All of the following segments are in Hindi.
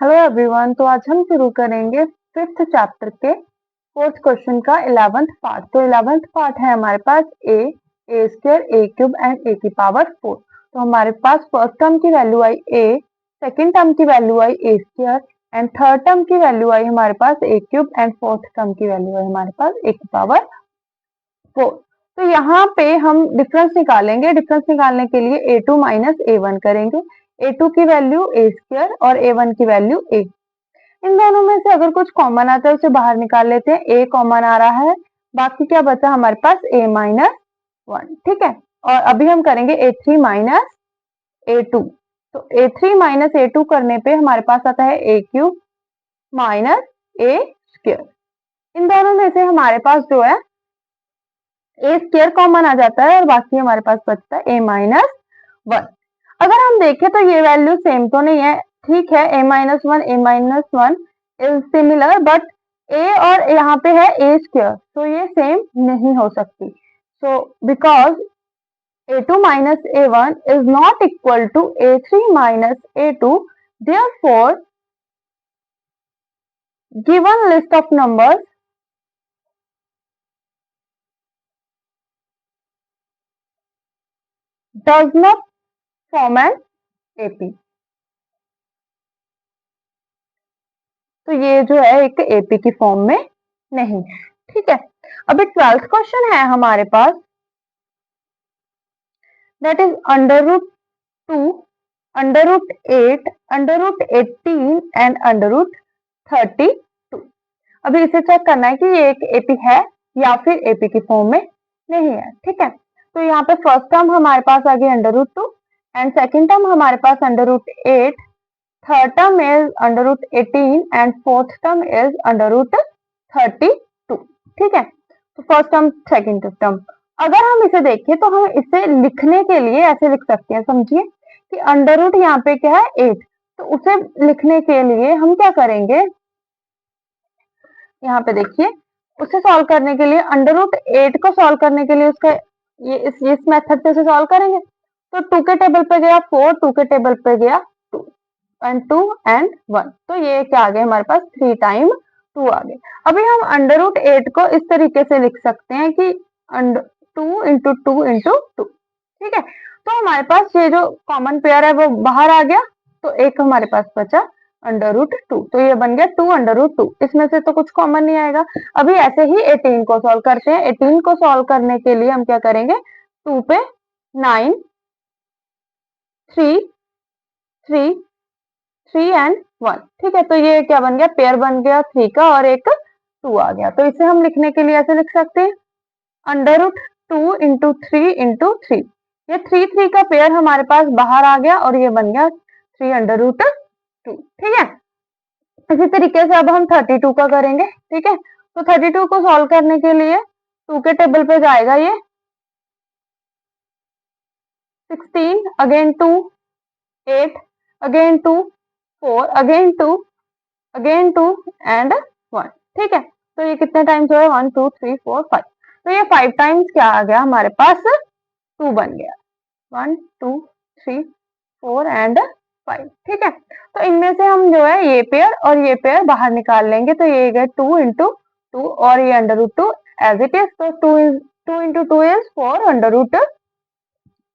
Hello everyone. तो आज हम शुरू करेंगे फिफ्थ चैप्टर के फोर्थ क्वेश्चन का 11th पार्ट। तो 11th पार्ट है हमारे पास ए स्क्वायर, ए क्यूब एंड ए की पावर 4। तो हमारे पास फर्स्ट टर्म की वैल्यू आई ए, सेकंड टर्म की value I A square and third term की वैल्यू आई हमारे पास ए क्यूब एंड फोर्थ टर्म की वैल्यू आई हमारे पास ए की पावर 4। तो यहाँ पे हम डिफरेंस निकालेंगे। डिफरेंस निकालने के लिए a2 माइनस a1 करेंगे। a2 की वैल्यू a स्क्वायर और a1 की वैल्यू a। इन दोनों में से अगर कुछ कॉमन आता है उसे बाहर निकाल लेते हैं। a कॉमन आ रहा है, बाकी क्या बचा हमारे पास a माइनस 1। ठीक है, और अभी हम करेंगे a3 माइनस a2। तो a3 माइनस a2 करने पे हमारे पास आता है a cube minus a square. इन दोनों में से हमारे पास जो है ए स्क्वायर कॉमन आ जाता है और बाकी हमारे पास बचता है a माइनस 1। अगर हम देखें तो ये वैल्यू सेम तो नहीं है। ठीक है, a minus 1 is similar, but a और यहाँ पे है a स्क्वायर, तो ये सेम नहीं हो सकती। So because a2 minus a1 is not equal to a3 minus a2, therefore given list of numbers does not form an AP। तो ये जो है एक एपी की फॉर्म में नहीं है। ठीक है, अभी 12th क्वेश्चन है हमारे पास, that is under root 2, under root 8, under root 18 and under root 32। अभी इसे चेक करना है कि ये एक एपी है या फिर एपी की फॉर्म में नहीं है। ठीक है, तो यहाँ पे फर्स्ट टर्म हमारे पास आ गई under root 2 and second term हमारे पास under root 8, third term is under root 18 and fourth term is under root 32। ठीक है, तो फर्स्ट टर्म सेकेंड टर्म अगर हम इसे देखें तो हम इसे लिखने के लिए ऐसे लिख सकते हैं। समझिए कि अंडर रूट यहाँ पे क्या है 8, तो उसे लिखने के लिए हम क्या करेंगे, यहाँ पे देखिए उसे सॉल्व करने के लिए अंडर रूट 8 को सॉल्व करने के लिए उसका ये इस मेथड से उसे सॉल्व करेंगे। तो 2 के टेबल पे गया 4, 2 के टेबल पे गया 2 एंड 2 एंड 1, तो ये क्या आ गया हमारे पास 3 टाइम 2 आ गए। अभी हम अंडर रूट 8 को इस तरीके से लिख सकते हैं कि 2 इंटू 2 इंटू 2। ठीक है, तो हमारे पास ये जो कॉमन पेयर है वो बाहर आ गया, तो एक हमारे पास बचा अंडर रूट 2, तो ये बन गया 2 अंडर रूट 2। इसमें से तो कुछ कॉमन नहीं आएगा। अभी ऐसे ही 18 को सॉल्व करते हैं। 18 को सॉल्व करने के लिए हम क्या करेंगे, 2 पे 9, 3 3 3 एंड 1। ठीक है, तो ये क्या बन गया, पेयर बन गया 3 का और एक 2 आ गया। तो इसे हम लिखने के लिए ऐसे लिख सकते हैं अंडर रूट 2 इंटू 3 इंटू 3। ये 3 का पेयर हमारे पास बाहर आ गया और ये बन गया 3 अंडर रूट 2। ठीक है, इसी तरीके से अब हम 32 का करेंगे। ठीक है, तो 32 को सॉल्व करने के लिए 2 के टेबल पे जाएगा ये 16, again 2, 8, again 2, 4, again 2, again 2 and 1। ठीक है, तो ये कितने टाइम्स हुए, 1 2 3 4 5। तो ये 5 टाइम्स क्या आ गया हमारे पास 2 बन गया, 1 2 3 4 एंड 5। ठीक है, तो इनमें से हम जो है ये पेयर और ये पेयर बाहर निकाल लेंगे। तो ये गया 2 इंटू 2 और ये under root 2 as it is. तो 2 इंटू 2 इज 4 अंडर रूट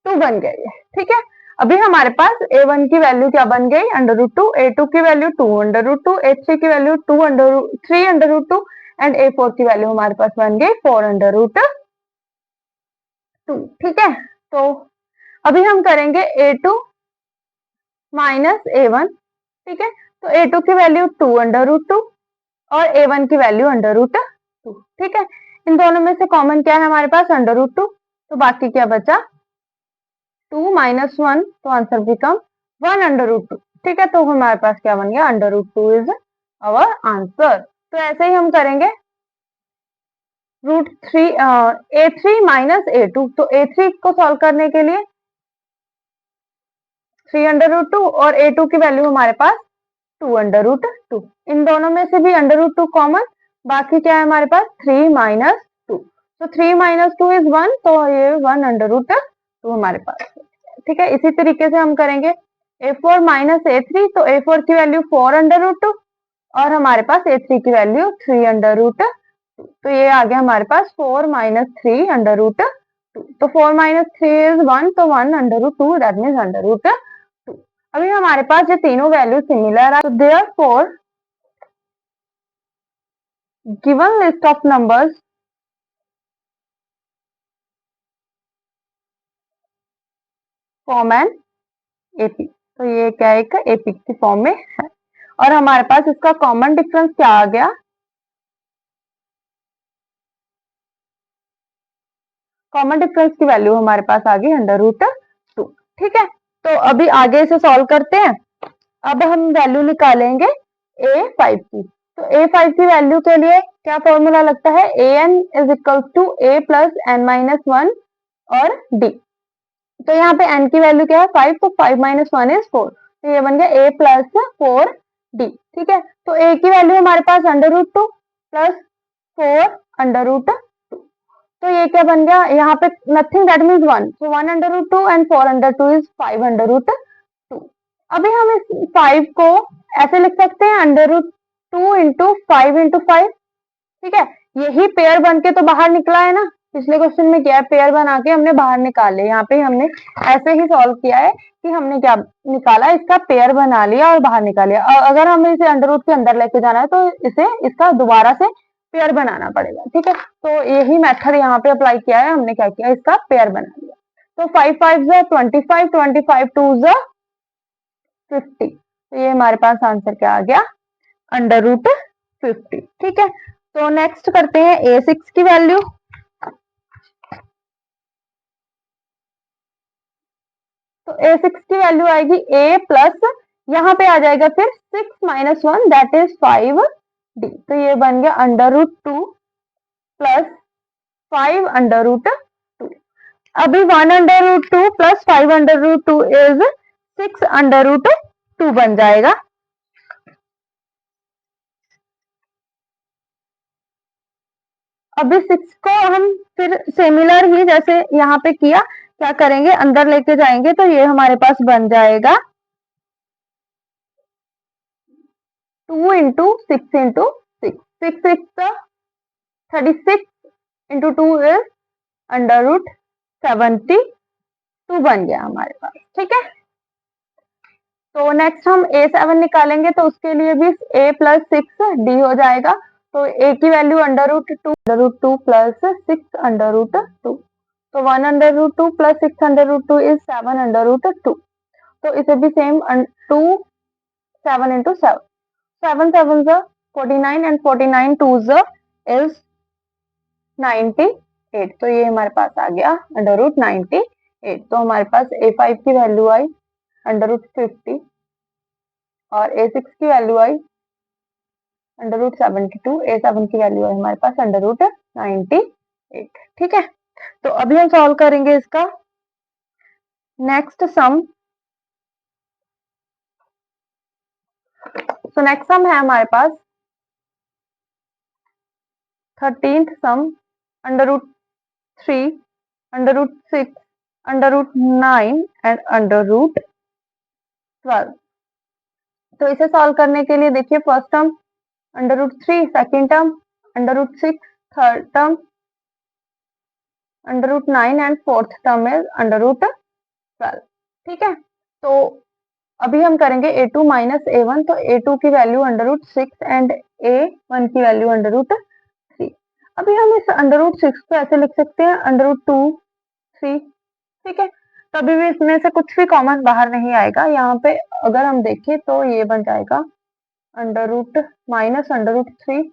2 बन गई। ठीक है, अभी हमारे पास a1 की वैल्यू क्या बन गई, अंडर रूट 2, a2 की वैल्यू 2 अंडर रूट 2, a3 की value 3 under root 2 and a4 की वैल्यू हमारे पास बन गई 4 अंडर रूट 2। ठीक है, तो अभी हम करेंगे a2 माइनस a1। ठीक है, तो a2 की वैल्यू 2 अंडर रूट 2 और a1 की वैल्यू अंडर रूट 2। ठीक है, इन दोनों में से कॉमन क्या है हमारे पास, अंडर रूट 2, तो बाकी क्या बचा 2 माइनस 1, तो आंसर बिकम 1 अंडर रूट 2। ठीक है, तो हमारे पास क्या बन गया, under root 2 is our answer. तो ऐसे ही हम करेंगे रूट 3 a3 माइनस a2। तो a3 को सॉल्व करने के लिए 3 अंडर रूट 2 और a2 की वैल्यू हमारे पास 2 अंडर रूट 2। इन दोनों में से भी अंडर रूट 2 कॉमन, बाकी क्या है हमारे पास 3 माइनस 2। तो 3 माइनस 2 इज 1, तो ये 1 अंडर रूट 2 हमारे पास। ठीक है, इसी तरीके से हम करेंगे A4 माइनस A3, तो A4 की वैल्यू 4√2 और हमारे पास A3 की वैल्यू 3√2। तो ये आ गया हमारे पास 4 माइनस 3√2। तो 4 माइनस 3 इज 1, तो 1√2 दैट मीन्स √2। अभी हमारे पास ये तीनों वैल्यू सिमिलर है, तो therefore given list of numbers form an AP. तो ये क्या है, एक एपी की फॉर्म में है। और हमारे पास इसका कॉमन डिफरेंस क्या आ गया, कॉमन डिफरेंस की वैल्यू हमारे पास आ गई √2। ठीक है, तो अभी आगे इसे सॉल्व करते हैं। अब हम वैल्यू निकालेंगे A5 की। तो A5 की वैल्यू के लिए क्या फॉर्मूला लगता है, an is equal to a plus n minus 1 और d। तो यहाँ पे n की वैल्यू क्या है 5, तो 5 माइनस 1 इज 4, तो ये बन गया a प्लस 4d। ठीक है, तो a की वैल्यू हमारे पास √2 प्लस 4√2। तो ये क्या बन गया, यहाँ पे nothing that means 1, so 1√2 and 4√2 is 5√2। अभी हम इस 5 को ऐसे लिख सकते हैं √2 इंटू 5 ठीक है, यही पेयर बन के तो बाहर निकला है ना, पिछले क्वेश्चन में क्या है, पेयर बना के हमने बाहर निकाले। यहाँ पे हमने ऐसे ही सॉल्व किया है कि हमने क्या निकाला, इसका पेयर बना लिया और बाहर निकाल लिया। अगर हमें इसे अंडर रूट के अंदर लेके जाना है तो इसे इसका दोबारा से पेयर बनाना पड़ेगा। ठीक है, तो यही मेथड यहाँ पे अप्लाई किया है, हमने क्या किया, इसका पेयर बना लिया। तो 5 5 25, 25 2 50। तो ये हमारे पास आंसर क्या आ गया, √50। ठीक है, तो नेक्स्ट करते हैं A6 की वैल्यू। तो A6 की वैल्यू आएगी a प्लस, यहाँ पे आ जाएगा फिर 6 माइनस 1 दैट इज 5d। तो ये बन गया √2 प्लस 5√2। अभी 1√2 प्लस 5√2 इज 6√2 बन जाएगा। अभी 6 को हम फिर सिमिलर ही जैसे यहाँ पे किया, क्या करेंगे, अंदर लेके जाएंगे, तो ये हमारे पास बन जाएगा 2 इंटू 6 इंटू 6, 6 6 36 इंटू 2 इज √72 बन गया हमारे पास। ठीक है, तो नेक्स्ट हम A7 निकालेंगे, तो उसके लिए भी a प्लस 6d हो जाएगा। तो a की वैल्यू √2 प्लस 6√2, तो 1√2 प्लस 6√2 इज 7√2। तो इसे भी सेम 2 7 इंटू 7, 7 7 49 एंड 49 2 इज 98। तो ये हमारे पास आ गया √98। तो हमारे पास A5 की वैल्यू आई √50 और A6 की वैल्यू आई √72, A7 की वैल्यू आई हमारे पास √98। ठीक है, तो अभी हम सॉल्व करेंगे इसका नेक्स्ट सम। तो नेक्स्ट सम है हमारे पास 13th सम √3, √6, √9 एंड √12। तो इसे सॉल्व करने के लिए देखिए, first term √3, second term √6, third term √9 and fourth term is √12। ठीक है, तो अभी हम करेंगे A2 माइनस A1। तो A2 की वैल्यू √6 एंड A1 की वैल्यू √3। अभी हम इस √6 को ऐसे लिख सकते हैं √2 3। ठीक है, कभी भी इसमें से कुछ भी कॉमन बाहर नहीं आएगा। यहाँ पे अगर हम देखें तो ये बन जाएगा माइनस √3।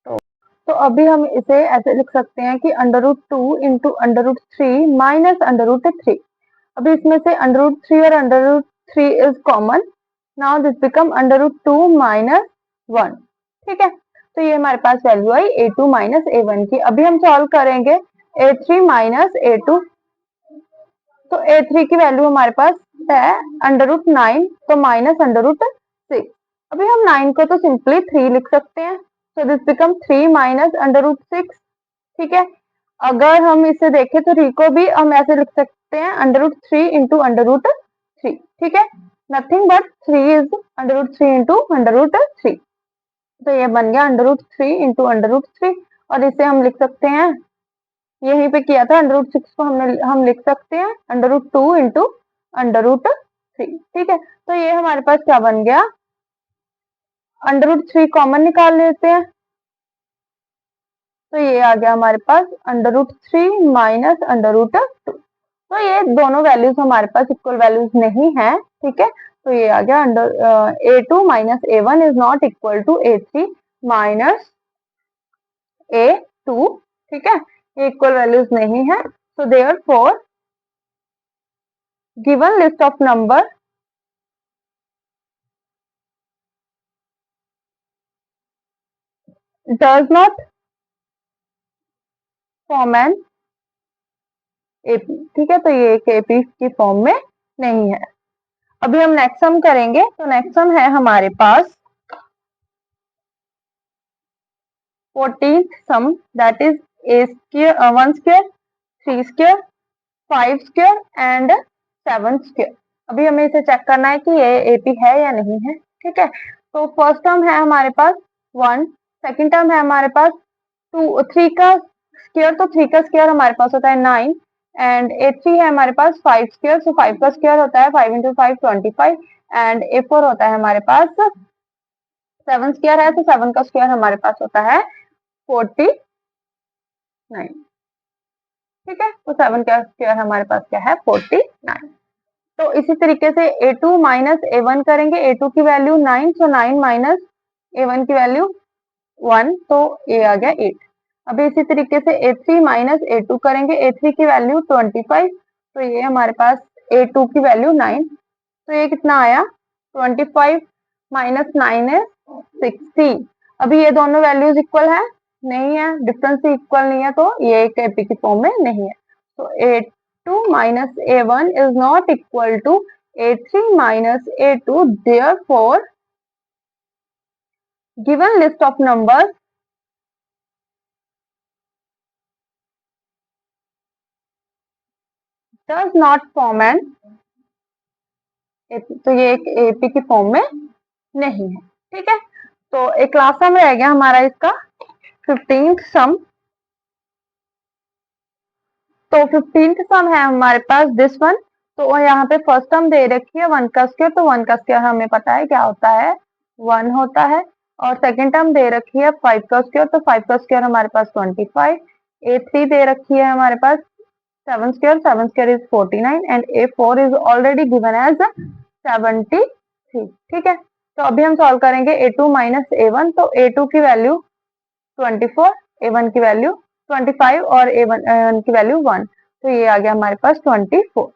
तो अभी हम इसे ऐसे लिख सकते हैं कि √2 इंटू √3 माइनस √3। अभी इसमें से √3 और √3 is common, now this become √2 minus 1। ठीक है, तो ये हमारे पास वैल्यू आई A2 माइनस A1 की। अभी हम सॉल्व करेंगे A3 माइनस A2। तो A3 की वैल्यू हमारे पास है √9, तो माइनस √6। अभी हम 9 को तो सिंपली 3 लिख सकते हैं, सो दिस बिकम 3 माइनस √6। ठीक है, अगर हम इसे देखें तो 3 को भी हम ऐसे लिख सकते हैं √3 इंटू √3। ठीक है, नथिंग बट 3 इज √3 इंटू √3, तो ये बन गया √3 इंटू √3, और इसे हम लिख सकते हैं, यहीं पे किया था √6 को हम लिख सकते हैं √2 इंटू √3, ठीक है। तो ये हमारे पास क्या बन गया, √3 कॉमन निकाल लेते हैं, तो ये आ गया हमारे पास √3 माइनस √2, तो ये दोनों वैल्यूज हमारे पास इक्वल वैल्यूज नहीं है, ठीक है। तो ये आ गया A2 minus A1 is not equal to A3 minus A2, ठीक है, ये इक्वल वैल्यूज नहीं है। So therefore given list of number does not form an AP, ठीक है, तो ये एक एपी की फॉर्म में नहीं है। अभी हम नेक्स्ट सम करेंगे, तो नेक्स्ट सम है हमारे पास 14th sum, that is a square 1 square 3 square 5 square and 7 square। अभी हमें इसे चेक करना है कि ये एपी है या नहीं है, ठीक है। तो फर्स्ट टर्म है हमारे पास 1, सेकंड टर्म है हमारे पास 2, 3 का स्क्वायर, तो 3 का स्क्वायर हमारे पास होता है 9, एंड A3 है हमारे पास 5 स्क्वायर, सो 5 का स्क्वायर होता है 5 इंटू 5 25, एंड A4 होता है हमारे पास 7 स्क्वायर है, तो 7 का स्क्वायर हमारे पास होता है 49, ठीक है। तो 7 का स्क्वायर हमारे पास क्या है 49। तो इसी तरीके से A2 माइनस A1 करेंगे, A2 की वैल्यू 9, सो 9 माइनस A1 की वैल्यू 1, तो ये आ गया 8। अभी इसी तरीके से A3 माइनस A2 करेंगे, A3 की वैल्यू 25, तो ये हमारे पास A2 की वैल्यू 9, तो ये कितना आया 25 माइनस 9 है 16। अभी ये दोनों वैल्यूज इक्वल है नहीं है, डिफरेंस इक्वल नहीं है, तो ये एक एपी की फॉर्म में नहीं है। तो A2 minus A1 is not equal to A3 minus A2, therefore given list of numbers does not form an AP, तो ये एक एपी की फॉर्म में नहीं है, ठीक है। तो एक लास्ट सम रह गया हमारा इसका 15th सम। तो 15th सम है हमारे पास दिस वन। तो यहाँ पे फर्स्ट टर्म दे रखी है 1 का स्क्वायर, तो 1 का स्क्वायर हमें पता है क्या होता है 1 होता है, और सेकंड टर्म दे रखी है 5 का स्क्वायर, तो 5 का स्क्वायर हमारे पास 25, A3 दे रखी है हमारे पास 7 square is 49, and A4 is already given as 73, ठीक है। तो अभी हम सॉल्व करेंगे A2 माइनस A1, तो A2 की वैल्यू 24, A1 की वैल्यू 25 और A1 की वैल्यू 1, तो ये आ गया हमारे पास 24।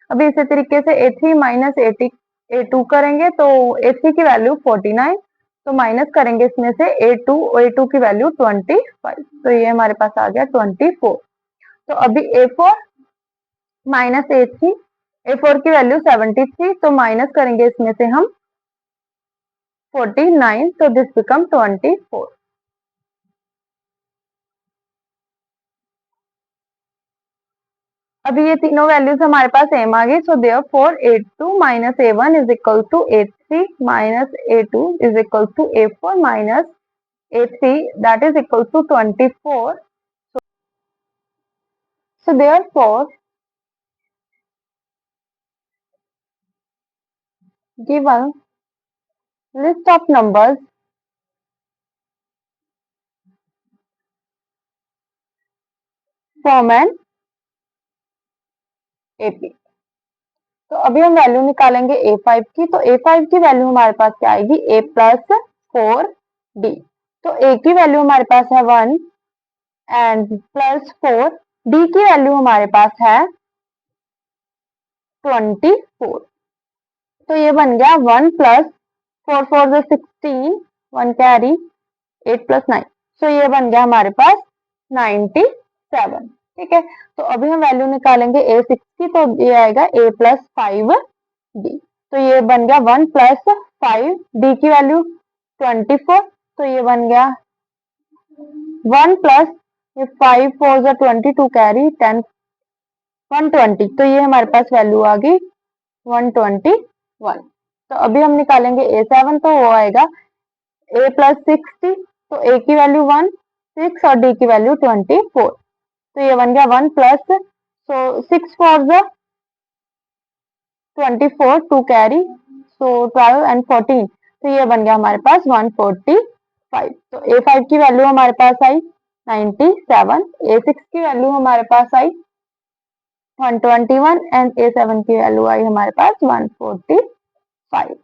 अभी इसी तरीके से A3 माइनस A2 करेंगे, तो A3 की वैल्यू 49, तो माइनस करेंगे इसमें से A2 की वैल्यू 25, तो ये हमारे पास आ गया 24। तो अभी A4 माइनस A3, A4 की वैल्यू 73, तो माइनस करेंगे इसमें से हम 49, तो दिस बिकम 24। अभी ये तीनों वैल्यूज हमारे पास सेम आ गई, so therefore A2 minus A1 is equal to A3 minus A2 is equal to A4 minus A3, that is equal to 24। So therefore, given list of numbers form an AP। तो अभी हम वैल्यू निकालेंगे A5 की, तो A5 की वैल्यू हमारे पास क्या आएगी A प्लस 4D। तो A की वैल्यू हमारे पास है 1 एंड प्लस 4, D की वैल्यू हमारे पास है 24, तो ये बन गया 1 प्लस 4 4 16, 1 कैरी 8 प्लस 9, सो ये बन गया हमारे पास 97, ठीक है। तो अभी हम वैल्यू निकालेंगे A6 की, तो ये आएगा A प्लस 5D, तो ये बन गया 1 प्लस 5, D की वैल्यू 24, तो ये बन गया 1 प्लस 5 4 22 कैरी 10 120, तो ये हमारे पास वैल्यू आ गई 120, 1। तो अभी हम निकालेंगे A7, तो वो आएगा A प्लस 60, तो A की वैल्यू 1, 6 और D की वैल्यू 24। तो ये बन गया 1 प्लस, सो 6 4 ज़ा 24 टू कैरी, सो 12 एंड 14, तो ये बन गया हमारे पास 145। तो A5 की वैल्यू हमारे पास आई 97, A6 की वैल्यू हमारे पास आई 121 एंड A7 की वैल्यू आई हमारे पास 145।